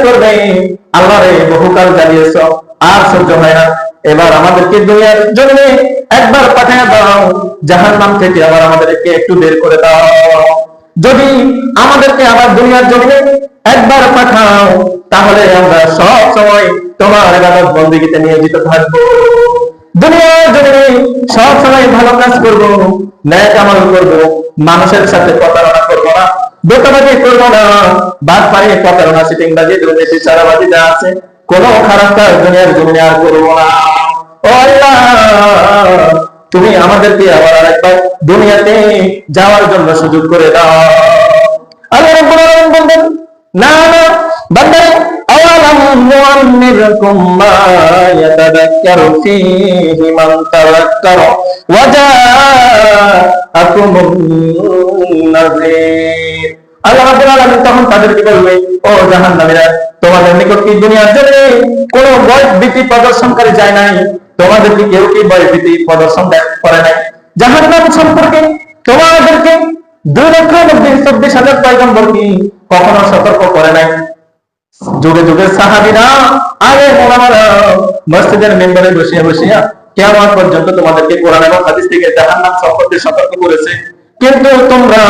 করবে, আল্লাহ রে বহুকাল জ্বালিয়েছ, আর সহ্য হয় না, এবার আমাদেরকে দুনিয়ার জমিনে একবার পাঠিয়ে দাও, জাহান্নাম থেকে আবার আমাদেরকে একটু বের করে দাও। যদি আমাদেরকে আবার দুনিয়ার জমিনে একবার পাঠাও, তাহলে আমরা সব সময় তোমার ইবাদত বন্দেগীতে নিয়োজিত থাকবো। দুনিয়ার জমিনে সব সময় ভালো কাজ করব, ন্যায় আমল করব, মানুষের সাথে প্রতারণা করব না, দোকাবাজি করব না, বাদ পাড়িয়ে প্রতারণা, সিটিংবাজি, দুর্নীতি, চাঁদাবাজি যা আছে, কোনো খারাপ কাজ দুনিয়ার জমিনে আর করব না। ও আল্লাহ, তুমি আমাদেরকে আবার আরেকবার দুনিয়াতে যাওয়ার জন্য সুযোগ করে দাও। আল্লাহ রাব্বুল আলামিন বলেন, না না বান্দা, আওয়ালাম নুআম্মিরকুম মা ইয়াতাযাক্কারু ফীহি মান তাযাক্কারা ওয়া জাআকুমুন নাযীর। আল্লাহ রাব্বুল আলামিন তখন তাদেরকে বলবে, ও জাহান্নামীরা, তোমাদের নিকট কি দুনিয়ার জমিনে কোনো ভয়-ভীতি প্রদর্শনকারী যায় নাই? তোমাদেরকে কেউ কি ভয়-ভীতি প্রদর্শন করে নাই? জাহান্নাম সম্পর্কে তোমাদেরকে 2,24,000 পয়গম্বর কি কখনো সতর্ক করে নাই? যুগে যুগে সাহাবীরা, আগে ওলামারা মসজিদের মেম্বারে বসিয়া বসিয়া কিয়ামত পর্যন্ত তোমাদেরকে কোরআন এবং হাদিস থেকে জাহান্নাম সম্পর্কে সতর্ক করেছে, কিন্তু তোমরা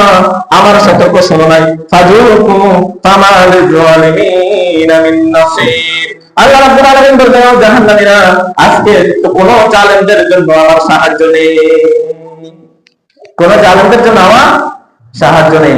আমার সতর্ক শোনো নাই। ফাযুকু ফামা লিয-যালিমিনা মিন নাসীর। আল্লাহ রাব্বুল আলামিন বলেন, জাহান্নামীরা, আজকে তো কোনো জালেমদের জন্য আমার সাহায্য নেই, কোনো জালেমদের জন্য আমার সাহায্য নেই।